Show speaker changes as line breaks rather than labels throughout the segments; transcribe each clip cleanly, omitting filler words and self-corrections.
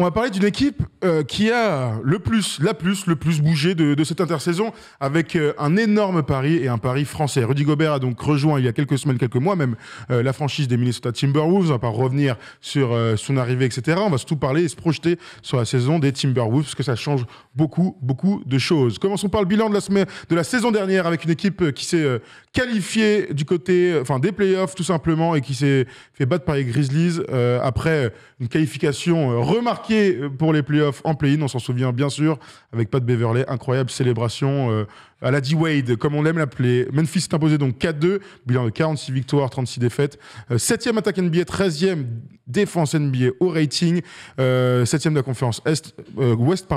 va parler d'une équipe qui a le plus bougé de cette intersaison avec un énorme pari et un pari français. Rudy Gobert a donc rejoint il y a quelques semaines, quelques mois même, la franchise des Minnesota Timberwolves. On va pas revenir sur son arrivée, etc. On va surtout parler et se projeter sur la saison des Timberwolves parce que ça change beaucoup de choses. Commençons par le bilan de la saison dernière avec une équipe qui s'est qualifiée du côté des playoffs tout simplement et qui s'est fait battre par les Grizzlies après une qualification remarquée pour les playoffs en play-in. On s'en souvient bien sûr avec Pat Beverley, incroyable célébration à la D-Wade, comme on l'aime l'appeler. Memphis s'est imposé donc 4-2, bilan de 46 victoires, 36 défaites. 7e attaque NBA, 13e défense NBA au rating, 7e de la conférence Ouest.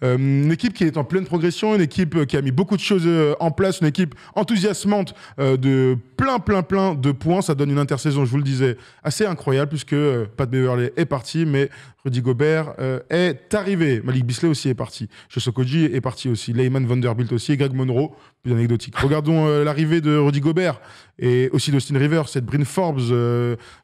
Une équipe qui est en pleine progression, une équipe qui a mis beaucoup de choses en place, une équipe enthousiasmante de plein de points. Ça donne une intersaison, je vous le disais, assez incroyable puisque Pat Beverley est parti, mais Rudy Gobert est arrivé. Malik Beasley aussi est parti. Josh Okogie est parti aussi. Lyman Vanderbilt aussi. Et Greg Monroe, plus anecdotique. Regardons l'arrivée de Rudy Gobert et aussi d'Austin Rivers, et de Bryn Forbes,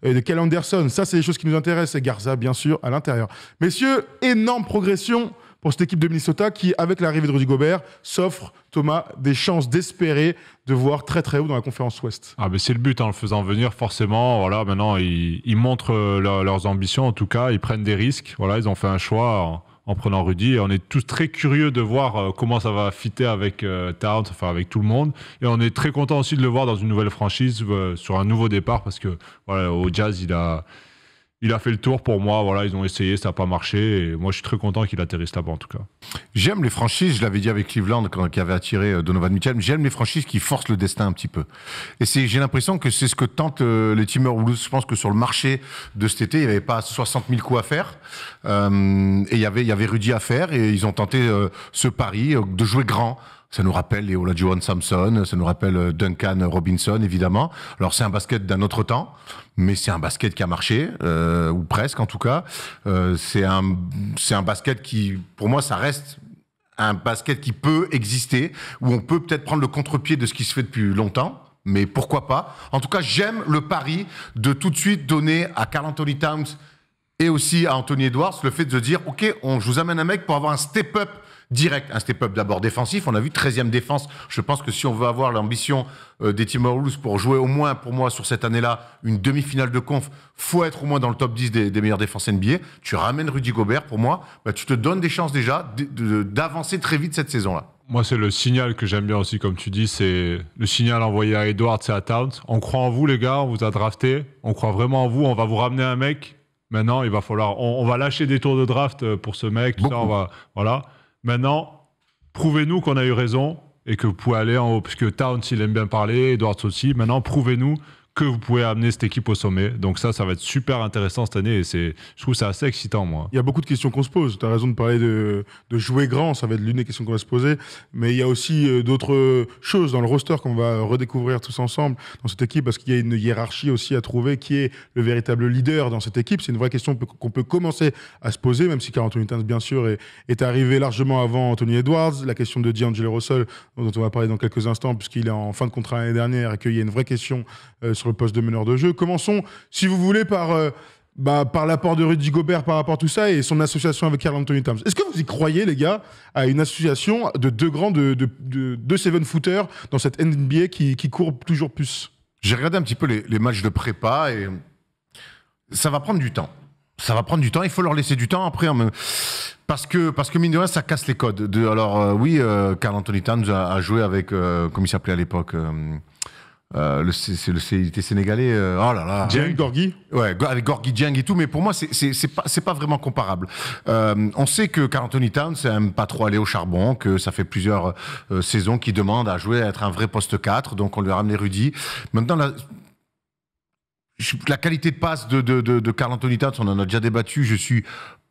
et de Kyle Anderson. Ça, c'est des choses qui nous intéressent. Et Garza, bien sûr, à l'intérieur. Messieurs, énorme progression pour cette équipe de Minnesota qui, avec l'arrivée de Rudy Gobert, s'offre, Thomas, des chances d'espérer de voir très haut dans la conférence Ouest.
Ah, mais c'est le but, en le faisant venir, forcément. Voilà, maintenant, ils montrent leurs ambitions, en tout cas. Ils prennent des risques. Voilà, ils ont fait un choix en prenant Rudy. Et on est tous très curieux de voir comment ça va fitter avec Towns, enfin avec tout le monde. Et on est très content aussi de le voir dans une nouvelle franchise, sur un nouveau départ, parce que voilà, au Jazz, il a fait le tour pour moi. Voilà, ils ont essayé, ça n'a pas marché. Et moi, je suis très content qu'il atterrisse là-bas, en tout cas.
J'aime les franchises, je l'avais dit avec Cleveland, qui avait attiré Donovan Mitchell. J'aime les franchises qui forcent le destin un petit peu. Et j'ai l'impression que c'est ce que tentent les Timberwolves. Je pense que sur le marché de cet été, il n'y avait pas 60 000 coups à faire. Et il y avait Rudy à faire. Et ils ont tenté ce pari de jouer grand. Ça nous rappelle les Olajuwon Sampson, ça nous rappelle Duncan Robinson, évidemment. Alors, c'est un basket d'un autre temps, mais c'est un basket qui a marché, ou presque en tout cas. C'est un basket qui, pour moi, ça reste un basket qui peut exister, où on peut peut-être prendre le contre-pied de ce qui se fait depuis longtemps. Mais pourquoi pas? En tout cas, j'aime le pari de tout de suite donner à Karl Anthony Towns et aussi à Anthony Edwards le fait de dire, OK, je vous amène un mec pour avoir un step-up direct, un step-up d'abord défensif. On a vu 13e défense. Je pense que si on veut avoir l'ambition des Timberwolves pour jouer au moins, pour moi, sur cette année-là, une demi-finale de conf, faut être au moins dans le top 10 des meilleures défenses NBA. Tu ramènes Rudy Gobert, pour moi, tu te donnes des chances déjà d'avancer très vite cette saison-là.
Moi, c'est le signal que j'aime bien aussi, comme tu dis, c'est le signal envoyé à Edwards et à Towns. On croit en vous, les gars, on vous a drafté, on croit vraiment en vous, on va vous ramener un mec. Maintenant, il va falloir, on va lâcher des tours de draft pour ce mec, tout ça, voilà. Maintenant, prouvez-nous qu'on a eu raison et que vous pouvez aller en haut, puisque Towns, il aime bien parler, Edwards aussi. Maintenant, prouvez-nous que vous pouvez amener cette équipe au sommet. Donc ça va être super intéressant cette année et je trouve ça assez excitant, moi.
Il y a beaucoup de questions qu'on se pose. Tu as raison de parler de jouer grand, ça va être l'une des questions qu'on va se poser. Mais il y a aussi d'autres choses dans le roster qu'on va redécouvrir tous ensemble dans cette équipe, parce qu'il y a une hiérarchie aussi à trouver qui est le véritable leader dans cette équipe. C'est une vraie question qu'on peut commencer à se poser, même si Karl Anthony Towns, bien sûr, est arrivé largement avant Anthony Edwards. La question de D'Angelo Russell, dont on va parler dans quelques instants, puisqu'il est en fin de contrat l'année dernière et qu'il y a une vraie question sur le poste de meneur de jeu. Commençons, si vous voulez, par l'apport de Rudy Gobert par rapport à tout ça et son association avec Karl Anthony Towns. Est-ce que vous y croyez, les gars, à une association de deux grands, de seven-footers dans cette NBA qui court toujours plus?
J'ai regardé un petit peu les matchs de prépa et ça va prendre du temps. Ça va prendre du temps, il faut leur laisser du temps après. Parce que mine de rien, ça casse les codes. Karl Anthony Towns a joué avec, comment il s'appelait à l'époque il était sénégalais. Oh là là.
Dieng, Gorgui.
Ouais, avec Gorgui Dieng et tout, mais pour moi, c'est pas vraiment comparable. On sait que Karl Anthony Towns n'aime pas trop aller au charbon, que ça fait plusieurs saisons qu'il demande à jouer, à être un vrai poste 4, donc on lui a ramené Rudy. Maintenant, la qualité de passe de Karl Anthony Towns, on en a déjà débattu, je suis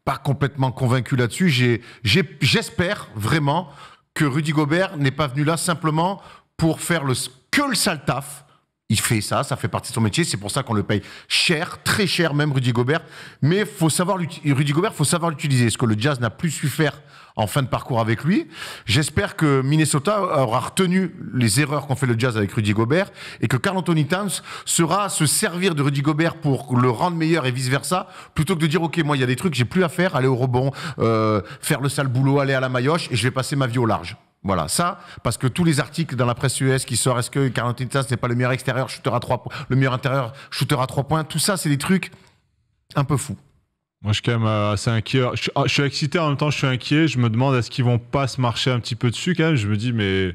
pas complètement convaincu là-dessus. J'espère vraiment que Rudy Gobert n'est pas venu là simplement pour faire que le sale taf. Il fait ça fait partie de son métier. C'est pour ça qu'on le paye cher, très cher, même Rudy Gobert. Mais Rudy Gobert, faut savoir l'utiliser. Ce que le Jazz n'a plus su faire en fin de parcours avec lui. J'espère que Minnesota aura retenu les erreurs qu'ont fait le Jazz avec Rudy Gobert et que Karl Anthony Towns saura se servir de Rudy Gobert pour le rendre meilleur et vice-versa, plutôt que de dire, OK, moi, il y a des trucs que j'ai plus à faire, aller au rebond, faire le sale boulot, aller à la maillotche, et je vais passer ma vie au large. Voilà, ça, parce que tous les articles dans la presse US qui sortent, est-ce que Karl Anthony Towns n'est pas le meilleur extérieur shooter à 3 points, le meilleur intérieur shooter à 3 points, tout ça, c'est des trucs un peu fous.
Moi, je suis quand même assez inquiet. Je suis excité, en même temps, je suis inquiet. Je me demande, est-ce qu'ils vont pas se marcher un petit peu dessus, quand même. Je me dis, mais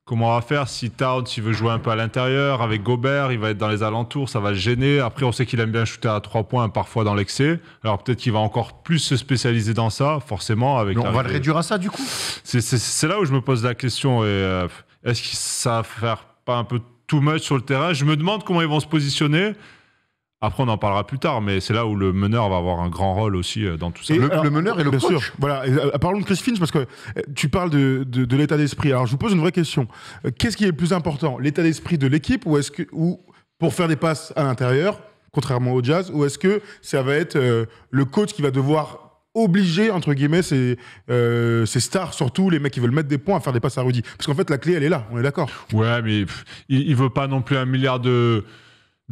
comment on va faire si Towns, il veut jouer un peu à l'intérieur avec Gobert, il va être dans les alentours, ça va le gêner. Après, on sait qu'il aime bien shooter à 3 points, parfois dans l'excès. Alors peut-être qu'il va encore plus se spécialiser dans ça, forcément. Avec
on va le réduire à ça, du coup.
C'est là où je me pose la question. Est-ce que ça va faire pas un peu too much sur le terrain? Je me demande comment ils vont se positionner. Après, on en parlera plus tard, mais c'est là où le meneur va avoir un grand rôle aussi dans tout ça.
Le meneur et le coach.
Bien sûr. Voilà. Parlons de Chris Finch, parce que tu parles de l'état d'esprit. Alors, je vous pose une vraie question. Qu'est-ce qui est le plus important? L'état d'esprit de l'équipe ou pour faire des passes à l'intérieur, contrairement au Jazz, ou est-ce que ça va être le coach qui va devoir obliger, entre guillemets, ses stars, surtout les mecs qui veulent mettre des points, à faire des passes à Rudy? Parce qu'en fait, la clé, elle est là, on est d'accord.
Ouais, mais il veut pas non plus 1 milliard de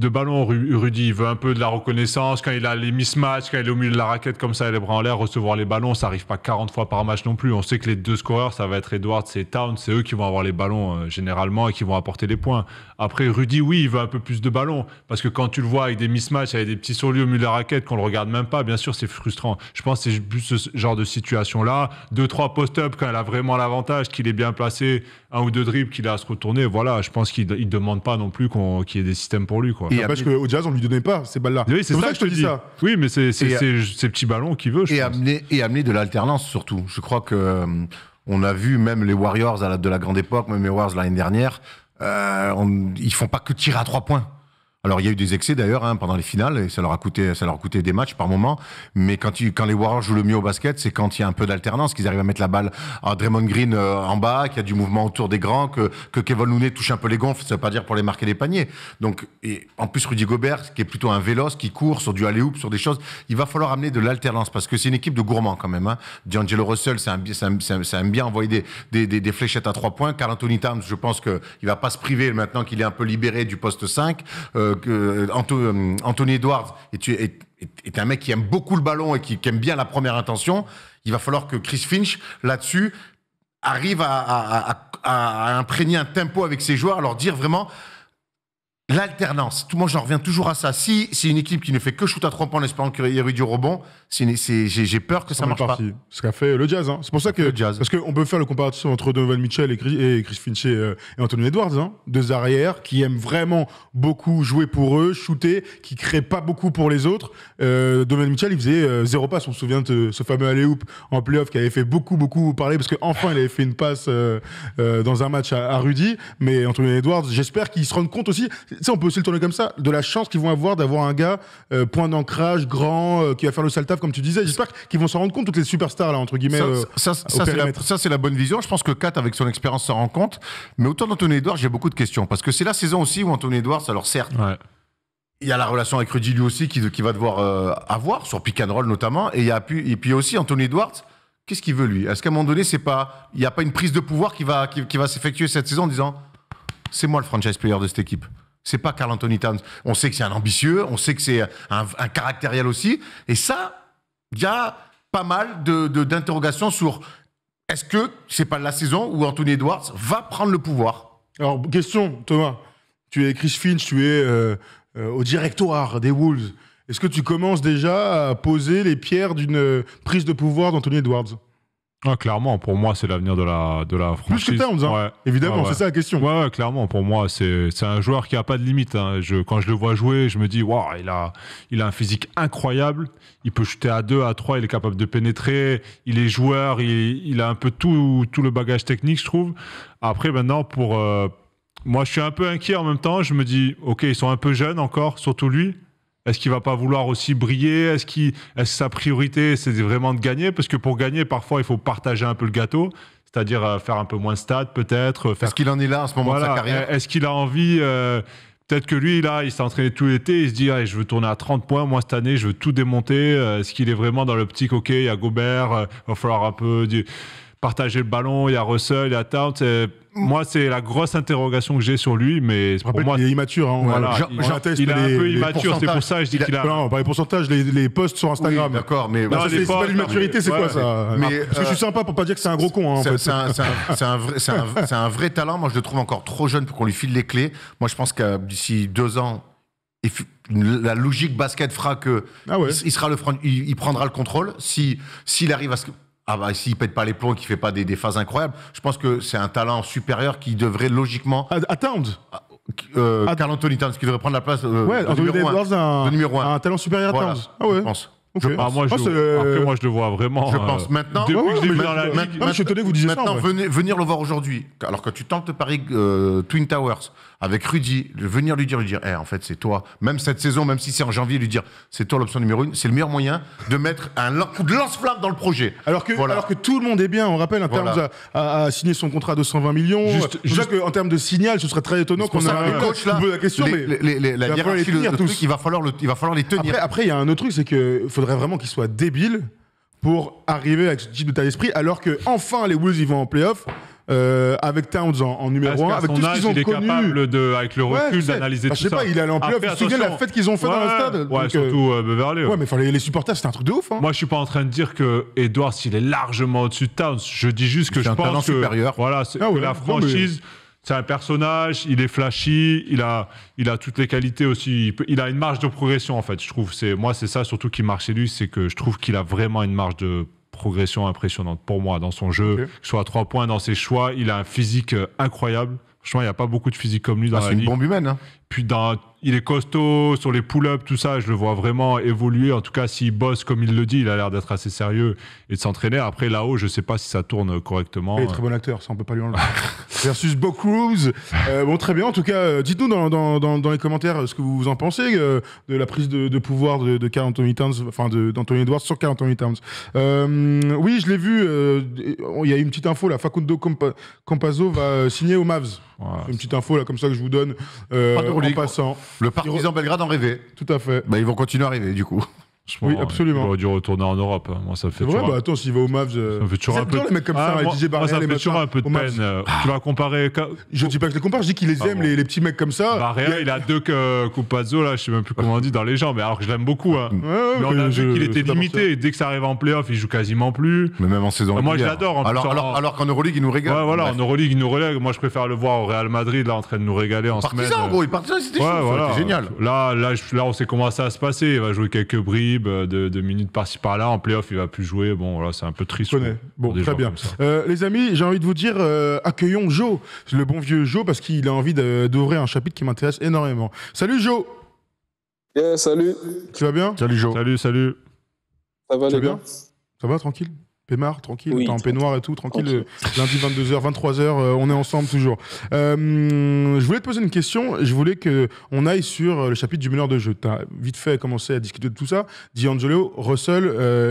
ballons, Rudy. Il veut un peu de la reconnaissance. Quand il a les mismatchs, quand il est au milieu de la raquette comme ça, les bras en l'air, recevoir les ballons, ça arrive pas 40 fois par match non plus. On sait que les deux scoreurs, ça va être Edwards et Towns. C'est eux qui vont avoir les ballons généralement et qui vont apporter les points. Après, Rudy, oui, il veut un peu plus de ballons. Parce que quand tu le vois avec des mismatchs, avec des petits surlies au milieu de la raquette, qu'on le regarde même pas, bien sûr, c'est frustrant. Je pense que c'est plus ce genre de situation-là. 2-3 post-up quand elle a vraiment l'avantage, qu'il est bien placé, 1 ou 2 dribbles, qu'il a à se retourner. Voilà, je pense qu'il ne demande pas non plus qu'il y ait des systèmes pour lui, quoi.
Et parce qu'au Jazz, on lui donnait pas ces balles-là.
Oui, c'est
pour
ça
ça que je te dis ça.
Oui, mais c'est ces petits ballons qu'il veut, je pense.
Amener de l'alternance, surtout. Je crois que on a vu même les Warriors de la grande époque, même les Warriors l'année dernière, ils font pas que tirer à 3 points. Alors, il y a eu des excès d'ailleurs pendant les finales, et ça leur a coûté des matchs par moment. Mais quand les Warriors jouent le mieux au basket, c'est quand il y a un peu d'alternance, qu'ils arrivent à mettre la balle à Draymond Green en bas, qu'il y a du mouvement autour des grands, que Kevin Looney touche un peu les gonfles, ça veut pas dire pour les marquer des paniers. Donc, et en plus, Rudy Gobert, qui est plutôt un véloce, qui court sur du alley-oop, sur des choses, il va falloir amener de l'alternance, parce que c'est une équipe de gourmands quand même. D'Angelo Russell, ça aime bien envoyer des fléchettes à 3 points. Karl Anthony Towns, je pense qu'il va pas se priver maintenant qu'il est un peu libéré du poste 5. Anthony Edwards est un mec qui aime beaucoup le ballon et qui aime bien la première intention. Il va falloir que Chris Finch, là-dessus, arrive à imprégner un tempo avec ses joueurs, à leur dire vraiment l'alternance. Moi, j'en reviens toujours à ça. Si c'est une équipe qui ne fait que shoot à 3 points en espérant qu'il y ait du rebond, j'ai peur que ça marche pas.
Ce qu'a fait le Jazz. C'est pour ça que parce qu'on peut faire le comparatif entre Donovan Mitchell et Chris Finch et Anthony Edwards. Deux arrières qui aiment vraiment beaucoup jouer pour eux, shooter, qui créent pas beaucoup pour les autres. Donovan Mitchell, il faisait 0 passe. On se souvient de ce fameux alley-oop en playoff qui avait fait beaucoup parler parce qu'enfin il avait fait une passe dans un match à Rudy. Mais Anthony Edwards, j'espère qu'ils se rendent compte aussi. Tu sais, on peut aussi le tourner comme ça, de la chance qu'ils vont avoir d'avoir un gars point d'ancrage, grand, qui va faire le sale taf, comme tu disais. J'espère qu'ils vont s'en rendre compte, toutes les superstars, là, entre guillemets.
Ça, c'est la bonne vision. Je pense que Kat, avec son expérience, s'en rend compte. Mais autour d'Anthony Edwards, j'ai beaucoup de questions. Parce que c'est la saison aussi où Anthony Edwards, alors certes, il y a la relation avec Rudy lui aussi qui va devoir avoir, sur pick and roll notamment. Et puis aussi Anthony Edwards, qu'est-ce qu'il veut lui? Est-ce qu'à un moment donné, il n'y a pas une prise de pouvoir qui va s'effectuer cette saison en disant c'est moi le franchise player de cette équipe? C'est pas Karl Anthony Towns. On sait que c'est un ambitieux, on sait que c'est un caractériel aussi. Et ça, il y a pas mal d'interrogations sur est-ce que c'est pas la saison où Anthony Edwards va prendre le pouvoir?
Alors, question, Thomas. Tu es Chris Finch, tu es au directoire des Wolves. Est-ce que tu commences déjà à poser les pierres d'une prise de pouvoir d'Anthony Edwards?
Ah, clairement, pour moi, c'est l'avenir de la franchise.
Plus que Towns, évidemment, c'est ça la question.
Ouais, clairement, pour moi, c'est un joueur qui n'a pas de limite. Quand je le vois jouer, je me dis, waouh, il a un physique incroyable. Il peut shooter à 2, à 3, il est capable de pénétrer. Il est joueur, il a un peu tout le bagage technique, je trouve. Après, maintenant, moi, je suis un peu inquiet en même temps. Je me dis, OK, ils sont un peu jeunes encore, surtout lui. Est-ce qu'il va pas vouloir aussi briller? Est-ce que sa priorité, c'est vraiment de gagner? Parce que pour gagner, parfois, il faut partager un peu le gâteau, c'est-à-dire faire un peu moins de stats, peut-être.
Est-ce qu'il en est là en ce moment de sa carrière?
Est-ce qu'il a envie Peut-être que lui, là, il s'est entraîné tout l'été, il se dit ah, je veux tourner à 30 points, moi cette année, je veux tout démonter. Est-ce qu'il est vraiment dans l'optique, ok, il y a Gobert, il va falloir un peu partager le ballon, il y a Russell, il y a Towns. Moi, c'est la grosse interrogation que j'ai sur lui, mais pour moi,
il est immature. Hein,
voilà,
j'atteste
il est un peu
les
immature, c'est pour ça que je dis qu'il a...
Non, pas les pourcentages, les posts sur Instagram.
Oui, d'accord, mais...
Non, c'est pas l'immaturité, c'est quoi ça? Parce que je suis sympa pour pas dire que c'est un gros con. Hein,
c'est un vrai talent. Moi, je le trouve encore trop jeune pour qu'on lui file les clés. Moi, je pense que d'ici 2 ans, la logique basket fera que il prendra le contrôle. S'il arrive à ce que... s'il pète pas les plombs et qu'il fait pas des phases incroyables, je pense que c'est un talent supérieur qui devrait logiquement...
À Towns
Karl Anthony Towns, qui devrait prendre la place
de numéro 1. Un talent supérieur à Towns. Ah ouais.
Je pense.
Okay.
Moi, je le vois vraiment.
Je pense maintenant.
Depuis que je l'ai vu dans la ligue.
Je suis étonné que vous disiez ça.
Maintenant, venir le voir aujourd'hui, alors que tu tentes de parier Twin Towers avec Rudy, venir lui dire, en fait, c'est toi. Même cette saison, même si c'est en janvier, lui dire, c'est toi l'option numéro 1, c'est le meilleur moyen de mettre un coup de lance-flamme dans le projet.
Alors que tout le monde est bien. On rappelle, Towns a signé son contrat de 120 millions. C'est ça qu'en termes de signal, ce serait très étonnant qu'on ait un coach là. La question,
la hiérarchie, il va falloir les tenir.
Après, il y a un autre truc, c'est que faudrait vraiment qu'il soit débile pour arriver avec ce type d'état d'esprit, alors que enfin les Wolves ils vont en play-off avec Towns en numéro 1, avec tout ce qu'ils ont connu.
Capable avec le recul d'analyser tout ça.
Je sais pas, il est allé en play-off. Tu te souviens de la fête qu'ils ont fait dans le stade?
Ouais, surtout Beverly.
Ouais, mais les supporters, c'était un truc de ouf. Hein.
Moi, je suis pas en train de dire que Edwards il est largement au-dessus de Towns. Je dis juste que je pense que
supérieur.
Voilà, que la franchise. C'est un personnage, il est flashy, il a toutes les qualités aussi. Il a une marge de progression, en fait, je trouve. Moi, c'est ça surtout qui marche chez lui, c'est que je trouve qu'il a vraiment une marge de progression impressionnante pour moi dans son jeu. Que ce soit à 3 points, dans ses choix, il a un physique incroyable. Franchement, il n'y a pas beaucoup de physique comme lui dans la ligue.
C'est une bombe humaine. Hein.
Puis il est costaud sur les pull-ups, tout ça. Je le vois vraiment évoluer. En tout cas, s'il bosse comme il le dit, il a l'air d'être assez sérieux et de s'entraîner. Après, là-haut, je ne sais pas si ça tourne correctement.
Il est très bon acteur, ça on peut pas lui enlever. Versus Bo Cruz. Bon, très bien. En tout cas, dites-nous dans les commentaires ce que vous en pensez de la prise de pouvoir de Karl Anthony Towns, enfin d'Anthony Edwards sur Karl Anthony Towns. Oui, je l'ai vu. Il y a une petite info là. Facundo Campazzo va signer aux Mavs. Voilà. Une petite info là comme ça que je vous donne en passant.
Le Partizan Belgrade en rêvait.
Tout à fait.
Ils vont continuer à rêver du coup.
Oui, absolument.
Il aurait dû retourner en Europe. Moi, ça fait
toujours. Ouais, attends, s'il va au Mavs.
Ça fait toujours un peu.
Les mecs comme ça, DJ Barrel,
ça fait toujours un peu de peine. Tu vas comparer.
Je dis pas que je les compare, je dis qu'ils les aiment, les petits mecs comme ça.
Barrel, il a 2 Campazzo, là, je sais même plus comment on dit, dans les jambes. Alors que je l'aime beaucoup. Hein. Mais on a vu qu'il était limité. Et dès que ça arrive en playoff, il joue quasiment plus.
Mais même en saison
régulière. Moi, je l'adore.
Alors qu'en Euroleague, il nous régale.
Ouais, voilà, en Euroleague, il nous relègue. Moi, je préfère le voir au Real Madrid, là, en train de nous régaler en semaine.
Partisan, gros, Partisan, c'était chaud. C'était génial.
Là, on sait comment ça va se passer. Il va jouer quelques bribes de minutes par-ci par-là. En playoff, il va plus jouer. Bon, voilà, c'est un peu triste.
Bon, très bien. Les amis, j'ai envie de vous dire, accueillons Joe, le bon vieux Joe, parce qu'il a envie d'ouvrir un chapitre qui m'intéresse énormément. Salut Joe.
Yeah, salut.
Tu vas bien?
Salut Joe.
Salut.
Ça va les gars?
Ça va, tranquille? Pémard, tranquille,
oui,
t'es en peignoir et tout, tranquille. Lundi 22h, 23h, on est ensemble toujours. Je voulais te poser une question, je voulais qu'on aille sur le chapitre du meneur de jeu. Tu as vite fait commencé à discuter de tout ça. D'Angelo Russell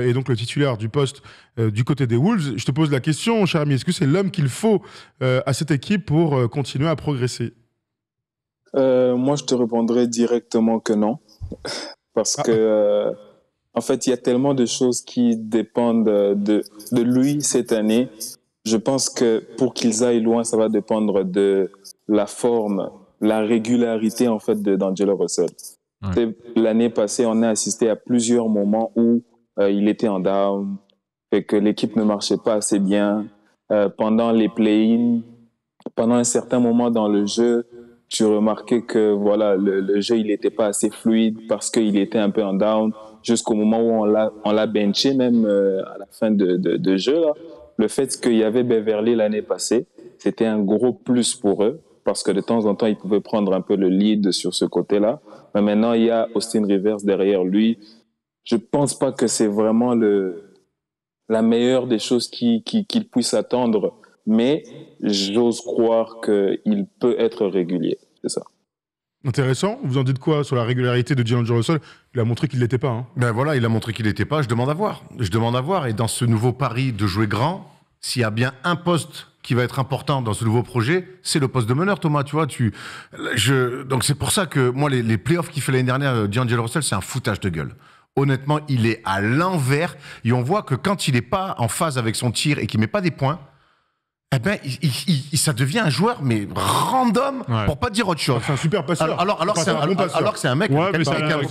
est donc le titulaire du poste du côté des Wolves. Je te pose la question, cher ami, est-ce que c'est l'homme qu'il faut à cette équipe pour continuer à progresser?
Moi, je te répondrai directement que non. Parce que... En fait, il y a tellement de choses qui dépendent de lui cette année. Je pense que pour qu'ils aillent loin, ça va dépendre de la forme, la régularité en fait d'Angelo Russell. Ouais. L'année passée, on a assisté à plusieurs moments où il était en down, et que l'équipe ne marchait pas assez bien. Pendant les play-in, pendant un certain moment dans le jeu, tu remarquais que voilà, le jeu il n'était pas assez fluide parce qu'il était un peu en down. Jusqu'au moment où on l'a benché même à la fin de jeu là. Le fait qu'il y avait Beverly l'année passée, c'était un gros plus pour eux parce que de temps en temps ils pouvaient prendre un peu le lead sur ce côté-là. Mais maintenant il y a Austin Rivers derrière lui. Je pense pas que c'est vraiment la meilleure des choses qu'il puisse attendre, mais j'ose croire qu'il peut être régulier. C'est ça.
Intéressant. Vous en dites quoi sur la régularité de D'Angelo Russell? Il a montré qu'il l'était pas. Hein.
Ben voilà, il a montré qu'il l'était pas. Je demande à voir. Et dans ce nouveau pari de jouer grand, s'il y a bien un poste qui va être important dans ce nouveau projet, c'est le poste de meneur, Thomas. Tu vois, donc c'est pour ça que moi, les playoffs qu'il fait l'année dernière, D'Angelo Russell, c'est un foutage de gueule. Honnêtement, il est à l'envers. Et on voit que quand il n'est pas en phase avec son tir et qu'il ne met pas des points, eh ben, ça devient un joueur, mais random, pour pas dire autre chose.
C'est un super passeur.
Alors que c'est un mec.
Ouais, mais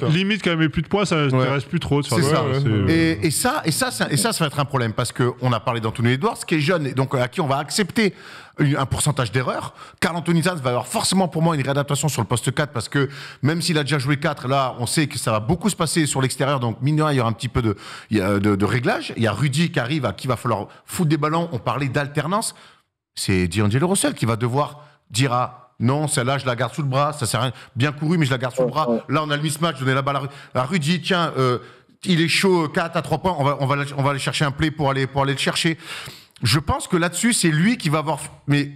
limite, quand il met plus de points, ça ne reste plus trop.
C'est ça. Et ça va être un problème parce qu'on a parlé d'Anthony Edwards, qui est jeune et donc à qui on va accepter un pourcentage d'erreurs. Karl Anthony Towns va avoir forcément pour moi une réadaptation sur le poste 4 parce que même s'il a déjà joué 4, là, on sait que ça va beaucoup se passer sur l'extérieur. Donc, mine de rien, il y aura un petit peu de réglage. Il y a Rudy qui arrive, à qui il va falloir foutre des ballons. On parlait d'alternance. C'est D'Angelo Russell qui va devoir dire non, celle-là, je la garde sous le bras, ça sert à rien. Bien couru, mais je la garde sous le bras. Là, on a le mismatch, donner la balle à Rudy. Tiens, il est chaud, 4 à 3 points, on va aller chercher un play pour aller le chercher. Je pense que là-dessus, c'est lui qui va avoir... Mais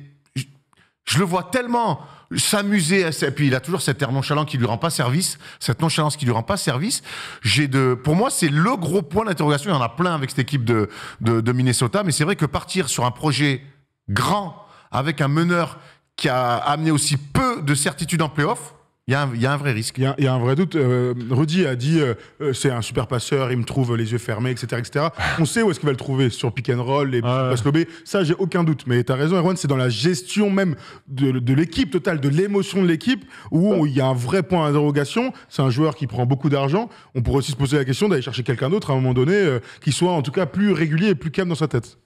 je le vois tellement s'amuser, et puis il a toujours cet air nonchalant qui lui rend pas service, cette nonchalance qui lui rend pas service. Pour moi, c'est le gros point d'interrogation. Il y en a plein avec cette équipe de Minnesota, mais c'est vrai que partir sur un projet grand avec un meneur qui a amené aussi peu de certitude en play-off, il y a un vrai risque.
Il y a un vrai doute. Rudy a dit c'est un super passeur, il me trouve les yeux fermés, etc. On sait où est-ce qu'il va le trouver, sur pick and roll, les passes lobées. Ça, j'ai aucun doute. Mais tu as raison, Erwan, c'est dans la gestion même de l'équipe totale, de l'émotion de l'équipe, où il y a un vrai point d'interrogation. C'est un joueur qui prend beaucoup d'argent. On pourrait aussi se poser la question d'aller chercher quelqu'un d'autre à un moment donné qui soit en tout cas plus régulier et plus calme dans sa tête.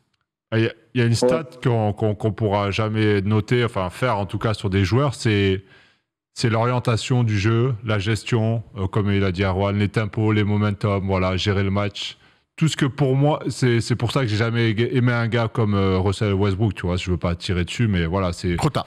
Il y a une stat qu'on pourra jamais noter, enfin faire en tout cas sur des joueurs, c'est l'orientation du jeu, la gestion, comme il a dit Erwan, les tempos, les momentum, voilà, gérer le match. Tout ce que pour moi, c'est pour ça que j'ai jamais aimé un gars comme Russell Westbrook, tu vois, je veux pas tirer dessus, mais voilà, c'est...
Trop tard.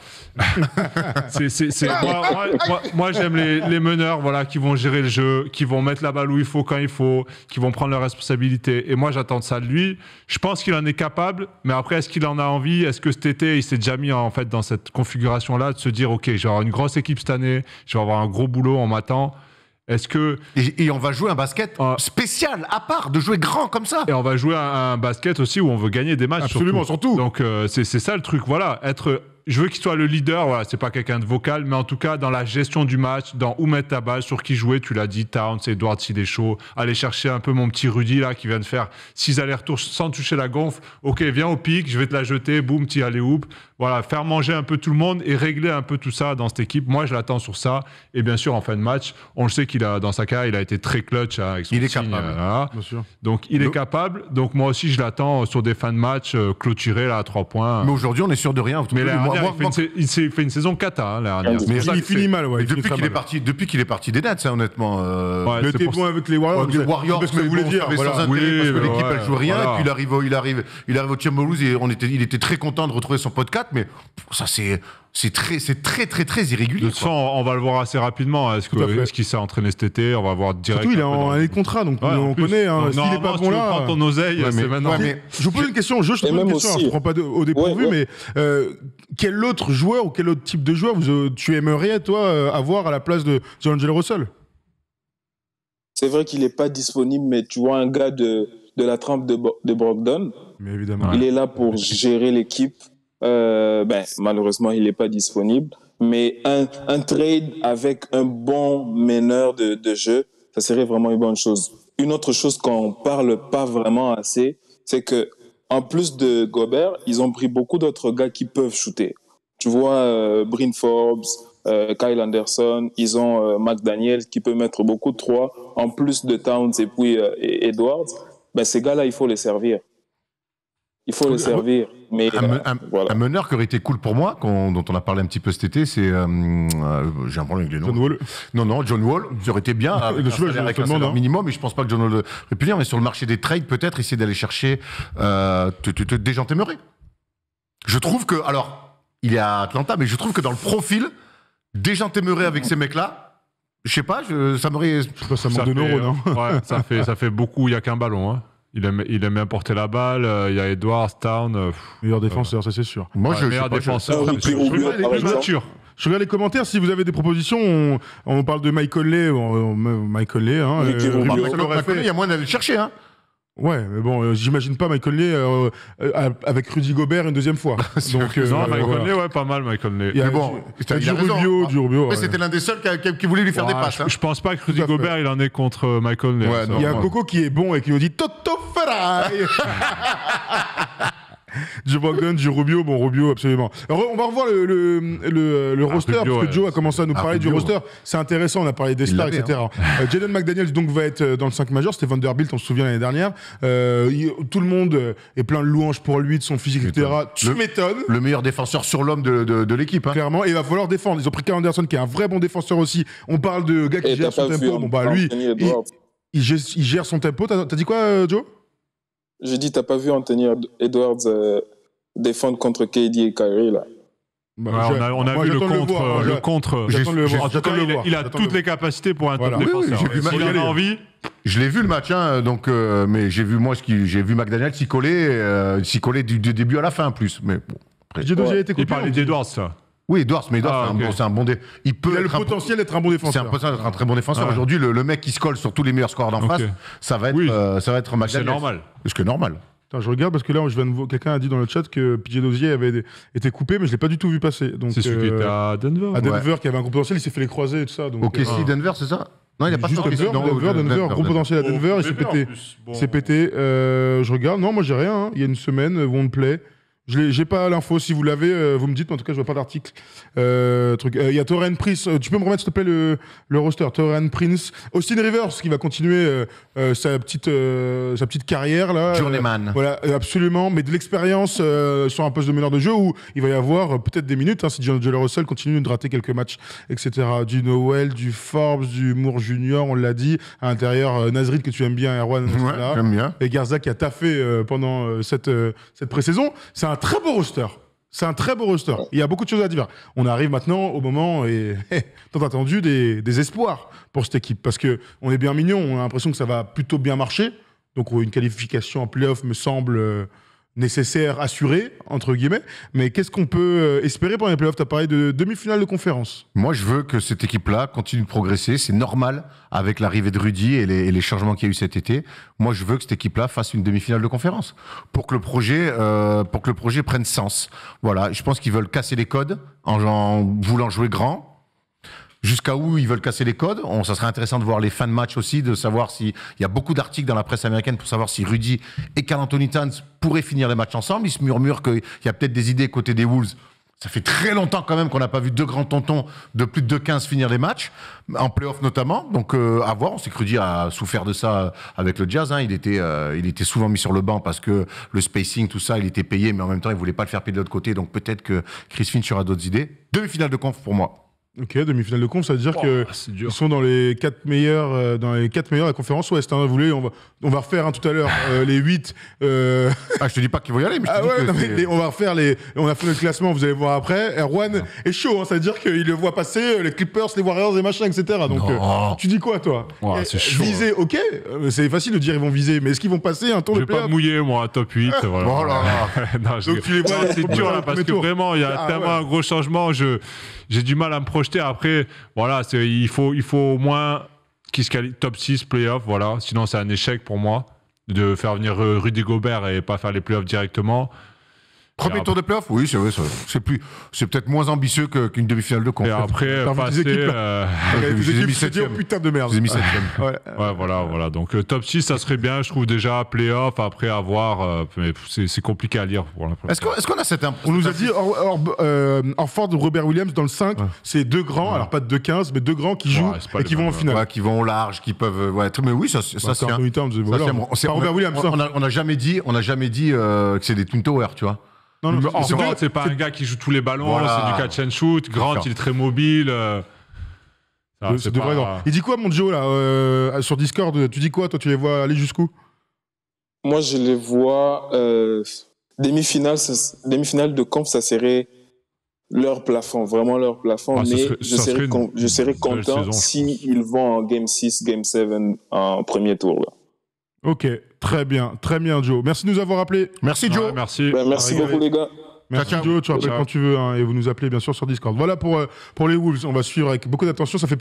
Moi, j'aime les meneurs, voilà, qui vont gérer le jeu, qui vont mettre la balle où il faut, quand il faut, qui vont prendre leurs responsabilités. Et moi, j'attends ça de lui. Je pense qu'il en est capable, mais après, est-ce qu'il en a envie? Est-ce que cet été, il s'est déjà mis, en fait, dans cette configuration-là, de se dire, OK, je vais avoir une grosse équipe cette année, je vais avoir un gros boulot, on m'attend. Est-ce que...
Et on va jouer un basket spécial, à part, de jouer grand comme ça.
Et on va jouer un basket aussi où on veut gagner des matchs.
Absolument, surtout.
Donc, c'est ça le truc. Voilà, je veux qu'il soit le leader. Voilà, c'est pas quelqu'un de vocal, mais en tout cas, dans la gestion du match, dans où mettre ta balle, sur qui jouer, tu l'as dit, Towns, Edwards, s'il est chaud. Aller chercher un peu mon petit Rudy, là, qui vient de faire 6 allers-retours sans toucher la gonfle. OK, viens au pic, je vais te la jeter, boum, petit alley-oop. Voilà, faire manger un peu tout le monde et régler un peu tout ça dans cette équipe. Moi, je l'attends sur ça. Et bien sûr, en fin de match, on le sait dans sa carrière, il a été très clutch avec son
signe. Il est
capable.
Voilà.
Bien sûr.
Donc, il est capable. Donc, moi aussi, je l'attends sur des fins de match clôturés là, à 3 points.
Mais aujourd'hui, on est sûr de rien.
Mais il s'est fait une saison cata, hein, la dernière.
Mais il finit mal, ouais.
Depuis qu'il est parti des Nets, hein, honnêtement.
Il était bon avec les Warriors.
Les Warriors,
c'est ce que vous voulez dire.
Sans intérêt, parce que l'équipe, elle joue rien.
Voilà.
Et puis, il arrive au Timberwolves et il était très content de retrouver son pote 4, mais ça, c'est très irrégulier.
De toute façon, on va le voir assez rapidement. Est-ce qu'il s'est entraîné cet été? On va voir direct.
Surtout, il est en année de contrat, donc on connaît. S'il n'est pas bon là.
Prends ton oseille, c'est maintenant.
Je vous pose une question. Je te pose une question. Je ne prends pas au dépourvu, mais quel autre joueur ou quel autre type de joueur tu aimerais, toi, avoir à la place de D'Angelo Russell?
C'est vrai qu'il n'est pas disponible, mais tu vois un gars de la trempe de Brogdon.
Mais évidemment.
Il est là pour gérer l'équipe. Malheureusement, il n'est pas disponible. Mais un trade avec un bon meneur de jeu, ça serait vraiment une bonne chose. Une autre chose qu'on ne parle pas vraiment assez, c'est que en plus de Gobert, ils ont pris beaucoup d'autres gars qui peuvent shooter. Tu vois, Bryn Forbes, Kyle Anderson, ils ont McDaniels qui peut mettre beaucoup de 3, en plus de Towns et puis Edwards. Ces gars-là, il faut les servir. Il faut les servir. Mais,
un meneur qui aurait été cool pour moi, dont on a parlé un petit peu cet été, c'est... j'ai un problème avec les noms.
John Wall.
Non, John Wall, ça aurait été bien, avec un salaire minimum, mais je pense pas que John Wall aurait pu venir, mais sur le marché des trades, peut-être essayer d'aller chercher Dejounte Murray. Je trouve que... Alors, il est à Atlanta, mais je trouve que dans le profil, Dejounte Murray avec ces mecs-là, je sais pas, ça m'aurait...
Ça manque de neurones.
Ouais, ça fait beaucoup, il n'y a qu'un ballon, hein. Il aime bien porter la balle. Il y a Edwards, Town.
Meilleur défenseur, ça c'est sûr.
Moi,
meilleur défenseur.
Je regarde les commentaires. Si vous avez des propositions, on parle de Mike Conley. Mike Conley, hein.
Il y a moyen d'aller le chercher, hein.
Ouais, mais bon, j'imagine pas Mike Conley avec Rudy Gobert une deuxième fois. Donc,
Non, Mike
voilà.
Conley, ouais, pas mal, Mike Conley.
Il y a
Mais bon,
du
il a raison.
Rubio.
Mais
ouais.
c'était l'un des seuls qui voulait lui faire des passes.
Je pense pas que Rudy
Tout à fait.
Gobert, il en est contre Mike Conley.
Ouais,
ça.
non.
Il y a
Ouais.
Coco qui est bon et qui nous dit Toto Ferrari. Du Brogdon, du Rubio, bon Rubio absolument. Alors, on va revoir le roster
Rubio,
parce que
ouais.
Joe a commencé à nous parler du
Rubio.
roster. C'est intéressant, on a parlé des
Il
stars,
l'avait,
etc. Jaden McDaniels donc va être dans le 5 majeur, c'était Vanderbilt, on se souvient l'année dernière. Tout le monde est plein de louanges pour lui, de son physique, etc. Tu m'étonnes.
Le meilleur défenseur sur l'homme de l'équipe. Hein.
Clairement, et il va falloir défendre. Ils ont pris Kyle Anderson qui est un vrai bon défenseur aussi. On parle de gars qui
Et
gère
t'as
son
pas vu
tempo. Bon bah lui,
Anthony Edwards.
il gère son tempo. T'as dit quoi, Joe?
J'ai dit, t'as pas vu Anthony Edwards défendre contre KD et Kyrie, là.
Bah,
Ouais, on a
moi,
vu le
j'attends de
contre.
voir.
Le contre.
J'attends de le voir.
En tout
J'attends
cas,
de le voir.
il a
J'attends de
toutes
le
les capacités pour un
Voilà.
top
Oui, oui,
défenseur.
j'ai vu
S'il en a
Maguire.
envie,
Je l'ai vu le match, hein, donc, mais j'ai vu McDaniel s'y coller du début à la fin en plus. Mais bon, après.
J'ai Dozier a été coupé.
il parlait d'Edwards, ça.
Oui, Edwards, mais Edwards,
Ah, ok.
c'est un bon il peut
Il a le
être un-
potentiel d'être un bon
C'est
défenseur.
un potentiel d'être un très bon défenseur.
Ouais.
Aujourd'hui, le mec qui se colle sur tous les meilleurs scoreurs d'en
Ok.
face, ça va être
Oui.
McDaniel.
C'est normal.
Parce que normal.
Attends, je regarde parce que là, quelqu'un a dit dans le chat que PJ Dozier avait été coupé, mais je l'ai pas du tout vu passer. Donc,
C'est celui qui était à Denver.
à Denver, qui avait un gros potentiel, il s'est fait les croisés et tout ça. Donc,
Ok, si Denver, c'est ça? Non, il n'y a pas
juste
de
Denver, gros potentiel à Denver, il s'est pété. Il s'est pété. Je regarde, non, moi j'ai rien. Hein. Il y a une semaine, Won't Play. J'ai pas l'info, si vous l'avez, vous me dites, mais en tout cas, je vois pas l'article. Il y a Taurean Prince, tu peux me remettre, s'il te plaît, le roster. Taurean Prince, Austin Rivers, qui va continuer sa petite carrière, là.
Journeyman.
Voilà, absolument, mais de l'expérience sur un poste de meneur de jeu où il va y avoir peut-être des minutes, hein, si John Russell continue de rater quelques matchs, etc. Du Noel, du Forbes, du Moore Junior, on l'a dit. À l'intérieur, Nasrid, que tu aimes bien, Erwan,
Ouais,
là.
j'aime bien.
Et Garza qui a taffé pendant cette pré-saison. C'est un très beau roster. C'est un très beau roster. Il y a beaucoup de choses à dire. On arrive maintenant au moment, et tant attendu, des espoirs pour cette équipe. Parce qu'on est bien mignon, on a l'impression que ça va plutôt bien marcher. Donc une qualification en play-off me semble nécessaire, assurée, entre guillemets. Mais qu'est-ce qu'on peut espérer pendant les play-offs? Tu as parlé de demi-finale de conférence.
Moi, je veux que cette équipe-là continue de progresser. C'est normal avec l'arrivée de Rudy et les changements qu'il y a eu cet été. Moi, je veux que cette équipe-là fasse une demi-finale de conférence pour que le projet prenne sens. Voilà, je pense qu'ils veulent casser les codes en voulant jouer grand. Jusqu'à où ils veulent casser les codes. Ça serait intéressant de voir les fins de match aussi, de savoir il y a beaucoup d'articles dans la presse américaine pour savoir si Rudy et Karl Anthony Towns pourraient finir les matchs ensemble. Ils se murmurent qu'il y a peut-être des idées côté des Wolves. Ça fait très longtemps quand même qu'on n'a pas vu deux grands tontons de plus de 2-15 finir les matchs, en play-off notamment. Donc à voir, on sait que Rudy a souffert de ça avec le Jazz. Hein. Il était souvent mis sur le banc parce que le spacing, tout ça, il était payé, mais en même temps, il voulait pas le faire payer de l'autre côté. Donc peut-être que Chris Finch aura d'autres idées. Demi-finale de conf pour moi.
Ok, demi-finale de conf, ça veut dire que
c'est dur.
ils sont dans les 4 meilleurs, de la conférence Ouest. Hein. Vous voulez, on va refaire tout à l'heure les 8.
Ah, je te dis pas qu'ils vont y aller, mais je te
Ah
dis
ouais,
que
non, mais
c'est-
on va refaire on a fait le classement, vous allez voir après. Erwan est chaud, hein, ça veut dire qu'il le voit passer, les Clippers, les Warriors et machin, etc. Donc
Non.
tu dis quoi, toi?
Ouais, c'est chaud,
Viser, ok, c'est facile de dire ils vont viser, mais est-ce qu'ils vont passer un tour
Je
de
vais pas
play-off?
me mouiller, moi, top 8. Voilà.
Oh là là.
Non,
Donc tu les vois,
c'est
au
dur
premier
là, parce que
tour.
vraiment, il y a
Ah,
tellement
ouais.
un gros changement. J'ai du mal à me projeter. Après, voilà, il faut au moins qu'ils se qualifient top 6 playoff. Voilà. Sinon, c'est un échec pour moi de faire venir Rudy Gobert et pas faire les playoffs directement.
Premier tour de playoff, oui, c'est vrai. C'est peut-être moins ambitieux qu'une demi-finale de conf.
Et après,
T'as envie
passer.
des équipes, là.
j'ai
Les
mis
équipes, c'est
septième.
dit, oh, putain de merde.
J'ai mis septième.
Ouais.
Ouais, voilà. Donc, top 6, ça serait bien. Je trouve déjà playoff. Après, avoir. Mais c'est compliqué à lire. Pour
Est-ce qu'on a cette impression?
On nous a dit Orford, Robert Williams dans le 5, c'est deux grands, alors pas de 2-15, mais deux grands qui jouent
c'est pas
et
les
qui vont en
mêmes,
finale.
Ouais, qui vont au large, qui peuvent. Ouais, mais oui, ça se tient.
Anthony Towns,
Ça
voilà.
se tient. Bon,
Pas Robert Williams, ça.
On n'a jamais dit que c'est des Twin Towers, tu vois.
Non, non, c'est
Orford,
deux-
c'est pas un gars qui joue tous les ballons.
Voilà.
C'est du catch and shoot. Grant,
sûr.
il est très mobile.
c'est de vrais grands. Il dit quoi, mon Joe, là, sur Discord? Tu dis quoi, toi? Tu les vois aller jusqu'où?
Moi, je les vois demi-finale de conf, ça serait leur plafond, vraiment leur plafond.
Ah, ça
mais
serait-
je
ça
serais,
serait une
je serais
belle
content
saison, je
s'ils vont en Game 6, Game 7 en premier tour. Là.
Ok, très bien, Joe. Merci de nous avoir appelés.
Merci, Joe.
Ouais, merci.
Ben, merci
Régalé.
beaucoup, les gars.
Merci
Ciao, ciao.
Joe, tu rappelles
Ciao.
quand tu veux hein, et vous nous appelez bien sûr sur Discord. Voilà pour les Wolves, on va suivre avec beaucoup d'attention, ça fait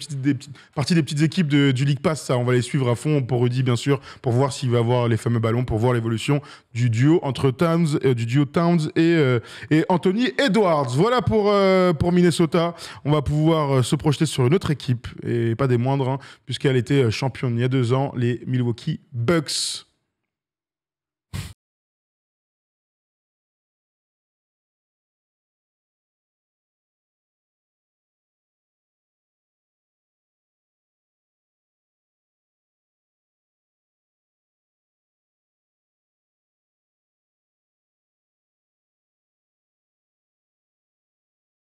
partie des petites équipes du League Pass, ça, on va les suivre à fond pour Rudy bien sûr, pour voir s'il va avoir les fameux ballons, pour voir l'évolution du duo entre Towns et Anthony Edwards. Voilà pour Minnesota, on va pouvoir se projeter sur une autre équipe et pas des moindres, hein, puisqu'elle était championne il y a 2 ans, les Milwaukee Bucks.